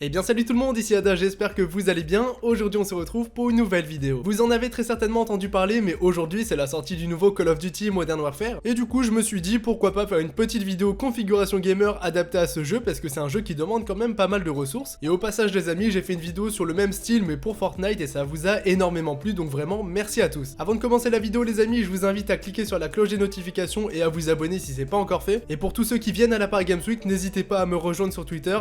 Eh bien salut tout le monde, ici Ada, j'espère que vous allez bien. Aujourd'hui on se retrouve pour une nouvelle vidéo. Vous en avez très certainement entendu parler, mais aujourd'hui c'est la sortie du nouveau Call of Duty Modern Warfare. Et du coup je me suis dit pourquoi pas faire une petite vidéo configuration gamer adaptée à ce jeu, parce que c'est un jeu qui demande quand même pas mal de ressources. Et au passage les amis, j'ai fait une vidéo sur le même style mais pour Fortnite et ça vous a énormément plu, donc vraiment merci à tous. Avant de commencer la vidéo les amis, je vous invite à cliquer sur la cloche des notifications et à vous abonner si c'est pas encore fait. Et pour tous ceux qui viennent à la Paris Games Week, n'hésitez pas à me rejoindre sur Twitter,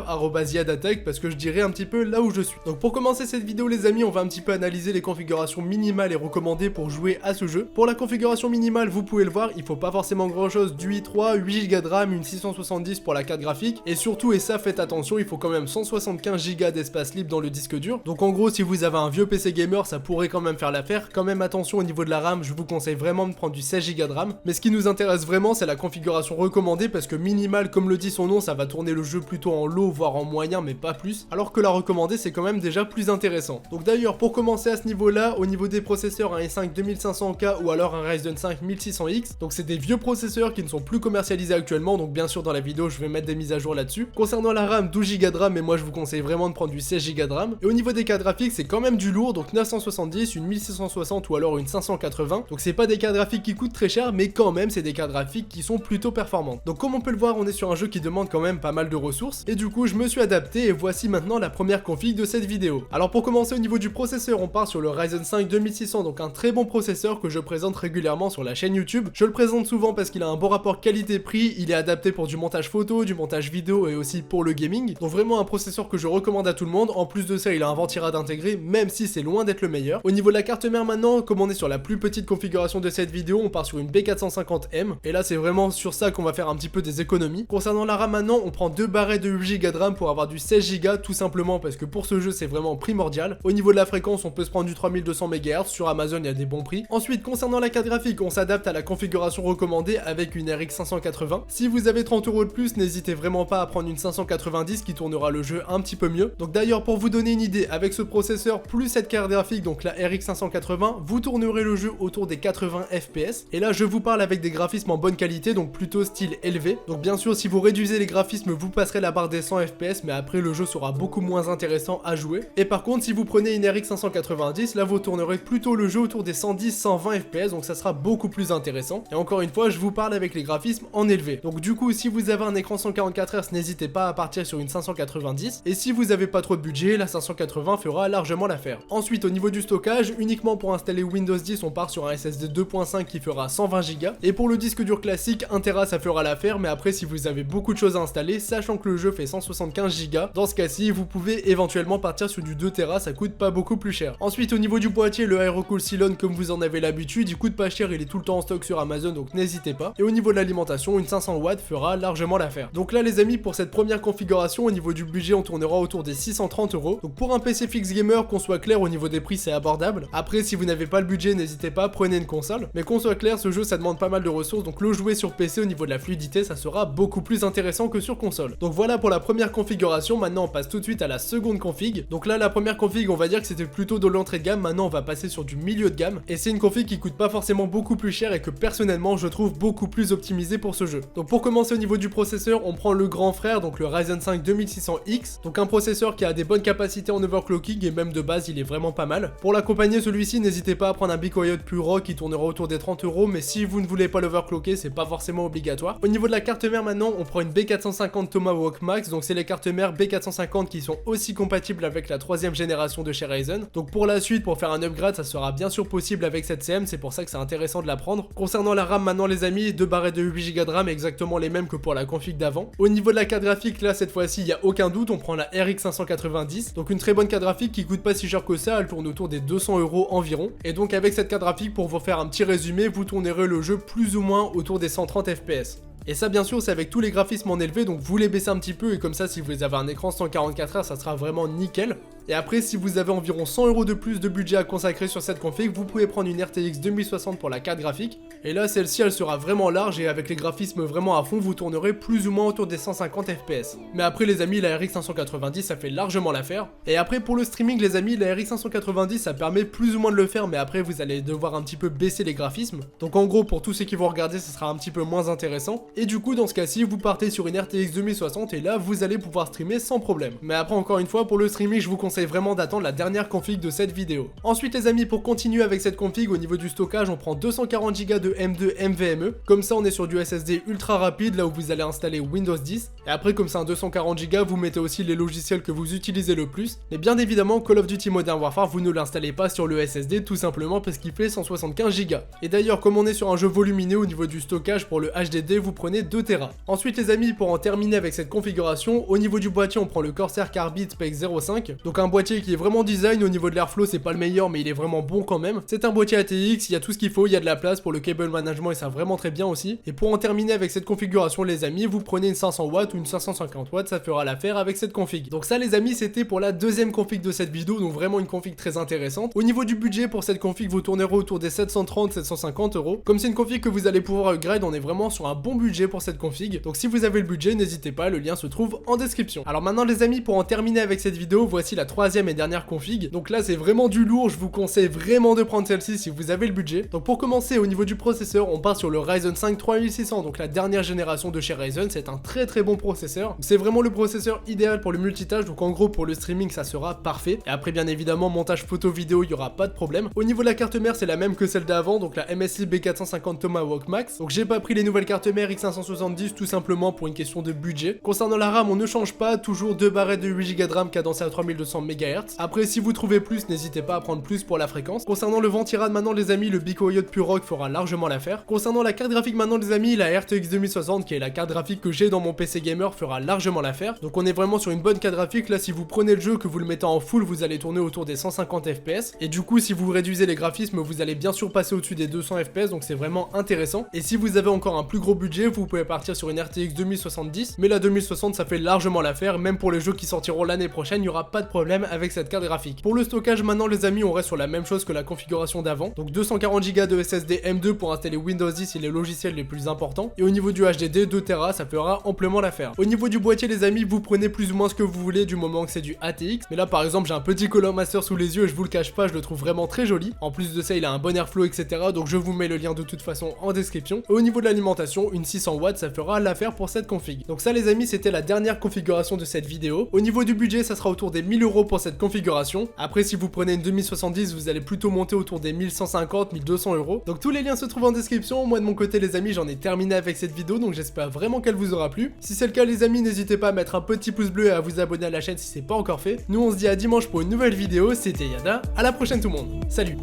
@yadatech, parce que je dirai un petit peu là où je suis. Donc pour commencer cette vidéo les amis, on va un petit peu analyser les configurations minimales et recommandées pour jouer à ce jeu. Pour la configuration minimale, vous pouvez le voir, il faut pas forcément grand chose, du i3, 8Go de RAM, une 670 pour la carte graphique, et surtout, et ça faites attention, il faut quand même 175Go d'espace libre dans le disque dur. Donc en gros, si vous avez un vieux PC gamer, ça pourrait quand même faire l'affaire. Quand même attention au niveau de la RAM, je vous conseille vraiment de prendre du 16Go de RAM. Mais ce qui nous intéresse vraiment, c'est la configuration recommandée, parce que minimale, comme le dit son nom, ça va tourner le jeu plutôt en low, voire en moyen, mais pas plus. Alors que la recommandée, c'est quand même déjà plus intéressant. Donc d'ailleurs, pour commencer à ce niveau-là, au niveau des processeurs, un i5 2500K ou alors un Ryzen 5 1600X. Donc c'est des vieux processeurs qui ne sont plus commercialisés actuellement, donc bien sûr dans la vidéo, je vais mettre des mises à jour là-dessus. Concernant la RAM, 12Go de RAM, mais moi je vous conseille vraiment de prendre du 16Go de RAM. Et au niveau des cartes graphiques, c'est quand même du lourd, donc 970, une 1660 ou alors une 580. Donc c'est pas des cartes graphiques qui coûtent très cher, mais quand même c'est des cartes graphiques qui sont plutôt performantes. Donc comme on peut le voir, on est sur un jeu qui demande quand même pas mal de ressources, et du coup je me suis adapté et voici maintenant la première config de cette vidéo. Alors pour commencer au niveau du processeur, on part sur le Ryzen 5 2600, donc un très bon processeur que je présente régulièrement sur la chaîne YouTube. Je le présente souvent parce qu'il a un bon rapport qualité-prix, il est adapté pour du montage photo, du montage vidéo et aussi pour le gaming. Donc vraiment un processeur que je recommande à tout le monde. En plus de ça, il a un ventirad intégré, même si c'est loin d'être le meilleur. Au niveau de la carte mère maintenant, comme on est sur la plus petite configuration de cette vidéo, on part sur une B450M. Et là c'est vraiment sur ça qu'on va faire un petit peu des économies. Concernant la RAM maintenant, on prend deux barrettes de 8Go de RAM pour avoir du 16Go, tout simplement parce que pour ce jeu c'est vraiment primordial. Au niveau de la fréquence, on peut se prendre du 3200 MHz, sur Amazon il y a des bons prix. Ensuite, concernant la carte graphique, on s'adapte à la configuration recommandée avec une RX 580. Si vous avez 30 € de plus, n'hésitez vraiment pas à prendre une 590 qui tournera le jeu un petit peu mieux. Donc d'ailleurs, pour vous donner une idée, avec ce processeur plus cette carte graphique, donc la RX 580, vous tournerez le jeu autour des 80 FPS. Et là, je vous parle avec des graphismes en bonne qualité, donc plutôt style élevé. Donc bien sûr, si vous réduisez les graphismes, vous passerez la barre des 100 FPS, mais après le jeu sera beaucoup moins intéressant à jouer. Et par contre, si vous prenez une RX 590, là vous tournerez plutôt le jeu autour des 110-120 FPS, donc ça sera beaucoup plus intéressant. Et encore une fois, je vous parle avec les graphismes en élevé. Donc du coup, si vous avez un écran 144 Hz, n'hésitez pas à partir sur une 590. Et si vous avez pas trop de budget, la 580 fera largement l'affaire. Ensuite, au niveau du stockage, uniquement pour installer Windows 10, on part sur un SSD 2.5 qui fera 120 Go. Et pour le disque dur classique, 1 Tera ça fera l'affaire, mais après si vous avez beaucoup de choses à installer, sachant que le jeu fait 175 Go, dans ce cas-ci, vous pouvez éventuellement partir sur du 2 Tera, ça coûte pas beaucoup plus cher. Ensuite, au niveau du boîtier, le Aerocool Cylon, comme vous en avez l'habitude, il coûte pas cher, il est tout le temps en stock sur Amazon, donc n'hésitez pas. Et au niveau de l'alimentation, une 500 watts fera largement l'affaire. Donc là les amis, pour cette première configuration, au niveau du budget, on tournera autour des 630 €. Donc pour un PC fixe gamer, qu'on soit clair, au niveau des prix, c'est abordable. Après, si vous n'avez pas le budget, n'hésitez pas, prenez une console. Mais qu'on soit clair, ce jeu, ça demande pas mal de ressources, donc le jouer sur PC au niveau de la fluidité, ça sera beaucoup plus intéressant que sur console. Donc voilà pour la première configuration. Maintenant, on passe tout de suite à la seconde config. Donc là, la première config, on va dire que c'était plutôt de l'entrée de gamme. Maintenant, on va passer sur du milieu de gamme. Et c'est une config qui coûte pas forcément beaucoup plus cher et que personnellement, je trouve beaucoup plus optimisée pour ce jeu. Donc pour commencer au niveau du processeur, on prend le grand frère, donc le Ryzen 5 2600X. Donc un processeur qui a des bonnes capacités en overclocking et même de base, il est vraiment pas mal. Pour l'accompagner, celui-ci, n'hésitez pas à prendre un BeaCoyote plus raw qui tournera autour des 30 €. Mais si vous ne voulez pas l'overclocker, c'est pas forcément obligatoire. Au niveau de la carte mère maintenant, on prend une B450 Tomahawk Max. Donc c'est les cartes mères B450 qui sont aussi compatibles avec la 3e génération de chez Ryzen. Donc pour la suite, pour faire un upgrade, ça sera bien sûr possible avec cette CM, c'est pour ça que c'est intéressant de la prendre. Concernant la RAM maintenant les amis, 2 barrettes de 8Go de RAM, exactement les mêmes que pour la config d'avant. Au niveau de la carte graphique, là cette fois-ci, il n'y a aucun doute, on prend la RX 590. Donc une très bonne carte graphique qui coûte pas si cher que ça, elle tourne autour des 200 € environ. Et donc avec cette carte graphique, pour vous faire un petit résumé, vous tournerez le jeu plus ou moins autour des 130 FPS. Et ça bien sûr c'est avec tous les graphismes en élevé, donc vous les baissez un petit peu et comme ça si vous avez un écran 144 Hz ça sera vraiment nickel. Et après, si vous avez environ 100 € de plus de budget à consacrer sur cette config, vous pouvez prendre une RTX 2060 pour la carte graphique. Et là, celle-ci, elle sera vraiment large et avec les graphismes vraiment à fond, vous tournerez plus ou moins autour des 150 FPS. Mais après, les amis, la RX 590, ça fait largement l'affaire. Et après, pour le streaming, les amis, la RX 590, ça permet plus ou moins de le faire, mais après, vous allez devoir un petit peu baisser les graphismes. Donc en gros, pour tous ceux qui vont regarder, ce sera un petit peu moins intéressant. Et du coup, dans ce cas-ci, vous partez sur une RTX 2060 et là, vous allez pouvoir streamer sans problème. Mais après, encore une fois, pour le streaming, je vous conseille vraiment d'attendre la dernière config de cette vidéo. Ensuite, les amis, pour continuer avec cette config, au niveau du stockage, on prend 240 Go de M2 NVMe. Comme ça, on est sur du SSD ultra rapide, là où vous allez installer Windows 10. Et après, comme c'est un 240 Go, vous mettez aussi les logiciels que vous utilisez le plus. Mais bien évidemment, Call of Duty Modern Warfare, vous ne l'installez pas sur le SSD, tout simplement parce qu'il fait 175 Go. Et d'ailleurs, comme on est sur un jeu volumineux au niveau du stockage pour le HDD, vous prenez 2 Tera. Ensuite, les amis, pour en terminer avec cette configuration, au niveau du boîtier, on prend le Corsair Carbide Spec 05. Donc un boîtier qui est vraiment design, au niveau de l'airflow, c'est pas le meilleur, mais il est vraiment bon quand même. C'est un boîtier ATX, il y a tout ce qu'il faut, il y a de la place pour le cable management et ça vraiment très bien aussi. Et pour en terminer avec cette configuration, les amis, vous prenez une 500 watts ou une 550 watts, ça fera l'affaire avec cette config. Donc ça, les amis, c'était pour la deuxième config de cette vidéo, donc vraiment une config très intéressante. Au niveau du budget pour cette config, vous tournerez autour des 730-750 €. Comme c'est une config que vous allez pouvoir upgrade, on est vraiment sur un bon budget pour cette config. Donc si vous avez le budget, n'hésitez pas, le lien se trouve en description. Alors maintenant, les amis, pour en terminer avec cette vidéo, voici la troisième et dernière config. Donc là, c'est vraiment du lourd, je vous conseille vraiment de prendre celle-ci si vous avez le budget. Donc pour commencer, au niveau du processeur, on part sur le Ryzen 5 3600, donc la dernière génération de chez Ryzen. C'est un très bon processeur. C'est vraiment le processeur idéal pour le multitâche, donc en gros pour le streaming ça sera parfait. Et après bien évidemment montage photo vidéo, il y aura pas de problème. Au niveau de la carte mère, c'est la même que celle d'avant, donc la MSI B450 Tomahawk Max. Donc j'ai pas pris les nouvelles cartes mère X570 tout simplement pour une question de budget. Concernant la RAM, on ne change pas, toujours 2 barrettes de 8 Go de RAM cadencées à 3200 MHz. Après si vous trouvez plus, n'hésitez pas à prendre plus pour la fréquence. Concernant le ventirad maintenant les amis, le BICOYOT PureROG fera largement l'affaire. Concernant la carte graphique maintenant les amis, la RTX 2060 qui est la carte graphique que j'ai dans mon PC gamer fera largement l'affaire. Donc on est vraiment sur une bonne carte graphique. Là si vous prenez le jeu, que vous le mettez en full, vous allez tourner autour des 150 FPS. Et du coup si vous réduisez les graphismes, vous allez bien sûr passer au-dessus des 200 FPS, donc c'est vraiment intéressant. Et si vous avez encore un plus gros budget, vous pouvez partir sur une RTX 2070, mais la 2060 ça fait largement l'affaire. Même pour les jeux qui sortiront l'année prochaine, il n'y aura pas de problème avec cette carte graphique. Pour le stockage maintenant les amis, on reste sur la même chose que la configuration d'avant. Donc 240 Go de SSD M2 pour installer Windows 10 et les logiciels les plus importants. Et au niveau du HDD, 2 Tera, ça fera amplement l'affaire. Au niveau du boîtier les amis, vous prenez plus ou moins ce que vous voulez du moment que c'est du ATX. Mais là par exemple j'ai un petit Color Master sous les yeux et je vous le cache pas, je le trouve vraiment très joli. En plus de ça il a un bon airflow etc. Donc je vous mets le lien de toute façon en description. Et au niveau de l'alimentation, une 600 watts ça fera l'affaire pour cette config. Donc ça les amis, c'était la dernière configuration de cette vidéo. Au niveau du budget, ça sera autour des 1000 € pour cette configuration. Après si vous prenez une 2070, vous allez plutôt monter autour des 1150-1200 €. Donc tous les liens se trouvent en description. Moi de mon côté les amis, j'en ai terminé avec cette vidéo, donc j'espère vraiment qu'elle vous aura plu. Si c'est le cas les amis, n'hésitez pas à mettre un petit pouce bleu et à vous abonner à la chaîne si c'est pas encore fait. Nous on se dit à dimanche pour une nouvelle vidéo, c'était Yada, à la prochaine tout le monde, salut.